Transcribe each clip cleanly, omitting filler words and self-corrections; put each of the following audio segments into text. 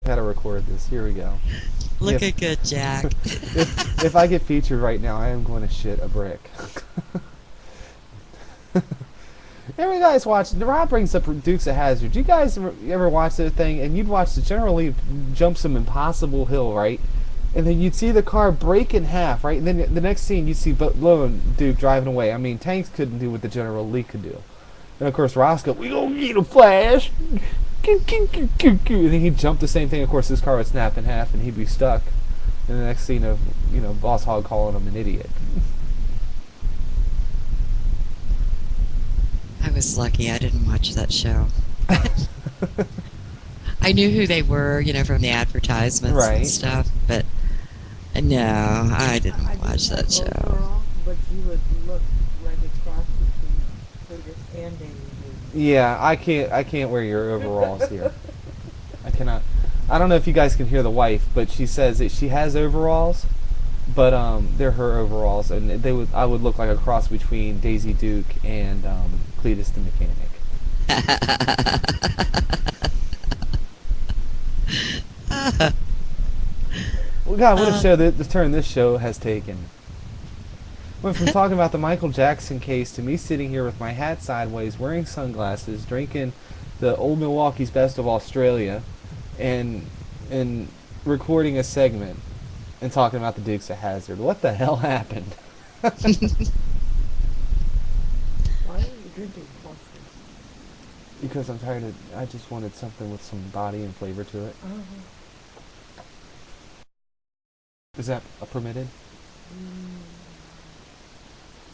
Gotta record this. Here we go. Looking good, Jack. If I get featured right now, I am going to shit a brick. Here you guys watch. Rob brings up Dukes of Hazzard. You guys ever watch that thing? And you'd watch the General Lee jump some impossible hill, right? And then you'd see the car break in half, right? And then the next scene you'd see Lone Duke driving away. I mean, tanks couldn't do what the General Lee could do. And of course, Roscoe, we gonna get a flash. And then he'd jump the same thing. Of course, his car would snap in half and he'd be stuck. And the next scene of, Boss Hogg calling him an idiot. I was lucky I didn't watch that show. I knew who they were, from the advertisements Right. and stuff, but no, I didn't watch that show. Overall, but you would look like a cross between Curtis and David. Yeah, I can't wear your overalls here. I cannot. I don't know if you guys can hear the wife, but she says that she has overalls, but they're her overalls, and I would look like a cross between Daisy Duke and Cletus the mechanic. Well, God, what a show! The turn this show has taken. Went from talking about the Michael Jackson case to me sitting here with my hat sideways, wearing sunglasses, drinking the Old Milwaukee's Best of Australia, and recording a segment and talking about the Dukes of Hazzard. What the hell happened? Why are you drinking Foster's? Because I'm tired of. I just wanted something with some body and flavor to it. Is that permitted?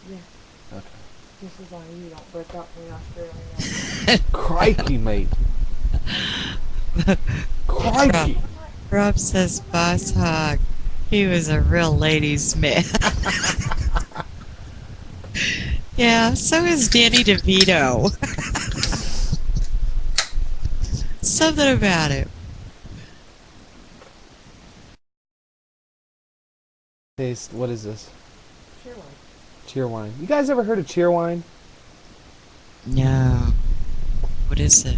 Yeah. Okay. This is why you don't break up in Australia. Crikey, mate. Crikey. Rob says Boss Hogg, he was a real ladies' man. Yeah, so is Danny DeVito. Something about it. Taste. What is this? Sure one. Cheerwine. You guys ever heard of Cheerwine? No. What is it?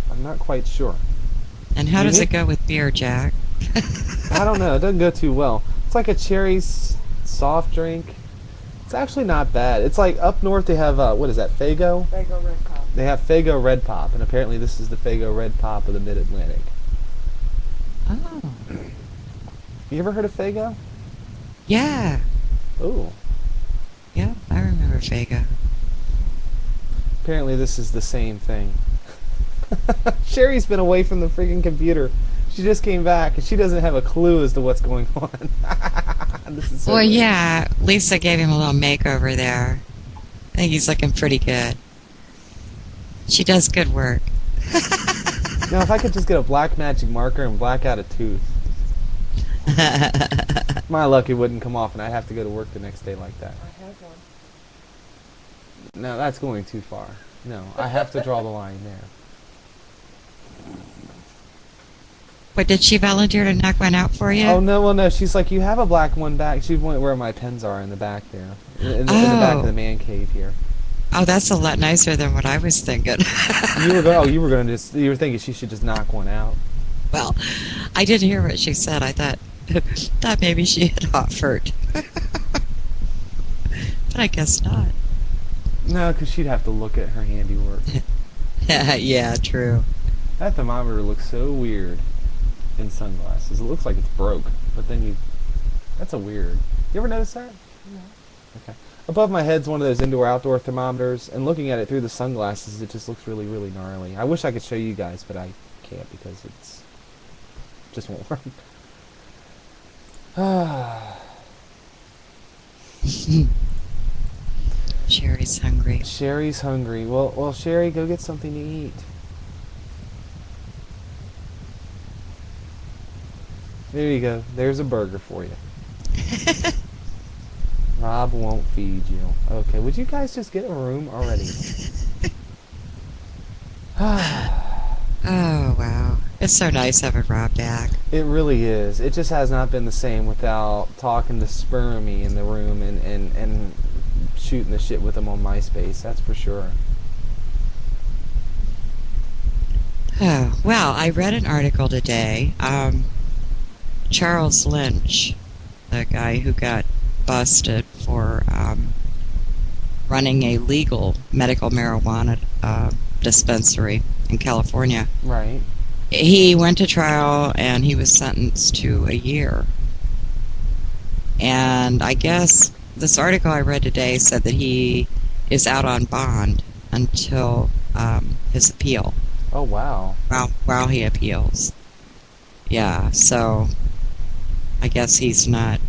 I'm not quite sure. And how does it go with beer, Jack? I don't know. It doesn't go too well. It's like a cherry soft drink. It's actually not bad. It's like up north they have, what is that, Faygo? Faygo Red Pop. They have Faygo Red Pop, and apparently this is the Faygo Red Pop of the Mid-Atlantic. Oh. You ever heard of Faygo? Yeah. Ooh. Yeah, I remember Fago. Apparently this is the same thing. Sherry's been away from the freaking computer. She just came back, and she doesn't have a clue as to what's going on. This is so Well, weird. yeah, Lisa gave him a little makeover there. I think he's looking pretty good. She does good work. Now, if I could just get a black magic marker and black out a tooth. My luck, it wouldn't come off, and I'd have to go to work the next day like that. I have one. No, that's going too far. No, I have to draw the line there. But did she volunteer to knock one out for you? Oh, no, well, no, she's like, you have a black one back. She went where my pens are in the back there. In the back of the man cave here. Oh, that's a lot nicer than what I was thinking. You were thinking she should just knock one out. Well, I didn't hear what she said. I thought maybe she had offered. But I guess not. No, because she'd have to look at her handiwork. Yeah, true. That thermometer looks so weird in sunglasses. It looks like it's broke, but then that's a weird. You ever notice that? No. Okay. Above my head's one of those indoor-outdoor thermometers, and looking at it through the sunglasses, it just looks really, really gnarly. I wish I could show you guys, but I can't because it's just won't work. Sherry's hungry. Sherry's hungry. Well, Sherry, go get something to eat. There you go. There's a burger for you. Rob won't feed you. Okay, would you guys just get a room already? Oh, wow. It's so nice having Rob back. It really is. It just has not been the same without talking to Spermy in the room and shooting the shit with him on MySpace, that's for sure. Oh, well, I read an article today. Charles Lynch, the guy who got busted for running a legal medical marijuana dispensary in California. Right. He went to trial and he was sentenced to a year. And I guess this article I read today said that he is out on bond until his appeal. Oh, wow. While he appeals. Yeah, so I guess he's not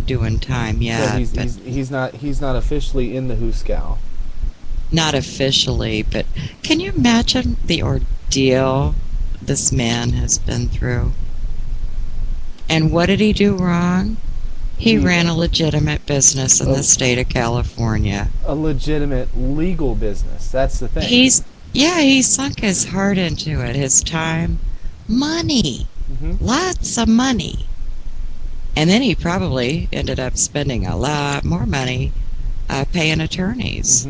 doing time yet. So he's not officially in the Hooskow. Not officially, but can you imagine the ordeal this man has been through? And what did he do wrong? He ran a legitimate business in the state of California. A legitimate legal business. That's the thing. He sunk his heart into it, his time, money, lots of money. And then he probably ended up spending a lot more money paying attorneys.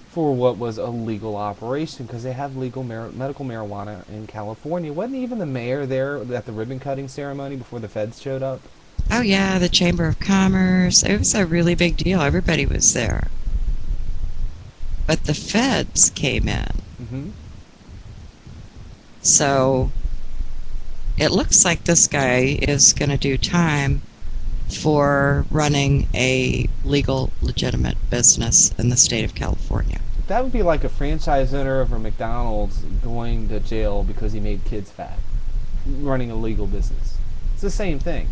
For what was a legal operation, because they have legal medical marijuana in California. Wasn't even the mayor there at the ribbon cutting ceremony before the feds showed up? Oh yeah, the Chamber of Commerce. It was a really big deal. Everybody was there. But the feds came in. So it looks like this guy is going to do time for running a legal, legitimate business in the state of California. That would be like a franchise owner of a McDonald's going to jail because he made kids fat, running a legal business. It's the same thing.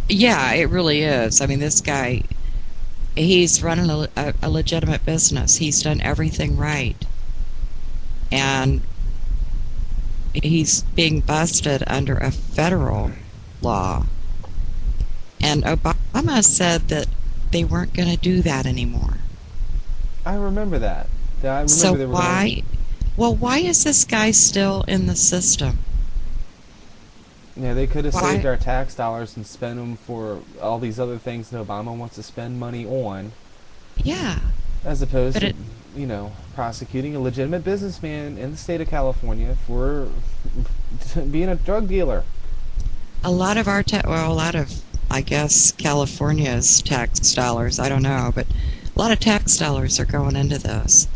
Yeah, it really is. I mean, this guy, he's running a legitimate business. He's done everything right. And he's being busted under a federal law. And Obama said that they weren't going to do that anymore. I remember that. So why is this guy still in the system? Yeah, they could have saved our tax dollars and spent them for all these other things that Obama wants to spend money on. Yeah. As opposed to, prosecuting a legitimate businessman in the state of California for being a drug dealer. A lot of I guess, California's tax dollars, I don't know, but a lot of tax dollars are going into this.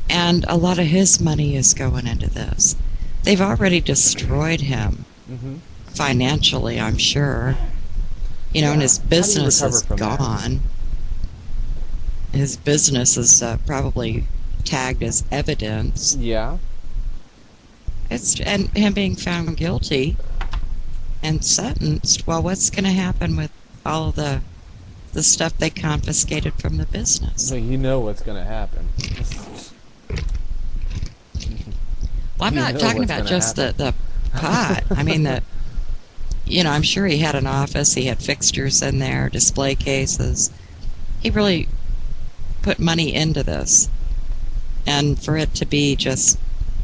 And a lot of his money is going into this. They've already destroyed him financially, I'm sure. And his business is gone. His business is probably tagged as evidence. Yeah. And him being found guilty and sentenced. Well, what's going to happen with all the stuff they confiscated from the business? Well, you know what's going to happen. Well, I'm not talking about just the pot. I mean, I'm sure he had an office. He had fixtures in there, display cases. He really put money into this. And for it to be just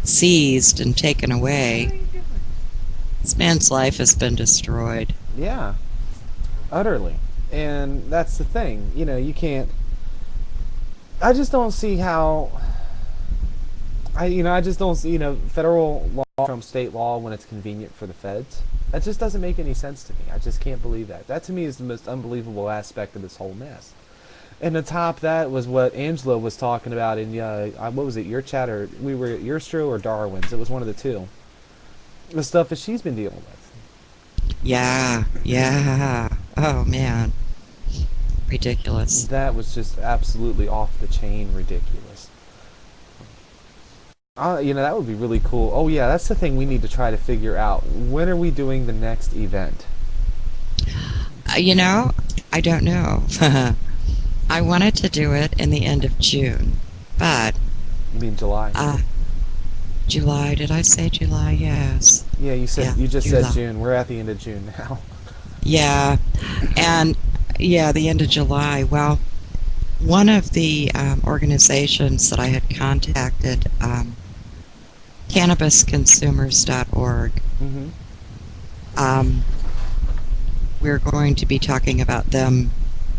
seized and taken away, this man's life has been destroyed. Yeah, utterly. And that's the thing. You can't... I just don't see how... I just don't see, federal law from state law when it's convenient for the feds. That just doesn't make any sense to me. I just can't believe that. That to me is the most unbelievable aspect of this whole mess. And to top that was what Angela was talking about in, what was it, your chat, or we were at your show or Darwin's? It was one of the two. The stuff that she's been dealing with. Yeah. Oh, man. Ridiculous. That was just absolutely off the chain ridiculous. That would be really cool. Oh, yeah, that's the thing we need to try to figure out. When are we doing the next event? I don't know. I wanted to do it in the end of June, but... You mean July? July. Did I say July? Yes. Yeah, you just said June. We're at the end of June now. Yeah, and the end of July. Well, one of the organizations that I had contacted, cannabisconsumers.org, we're going to be talking about them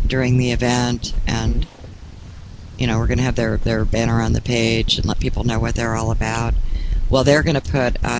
during the event, and we're going to have their banner on the page and let people know what they're all about. Well, they're going to put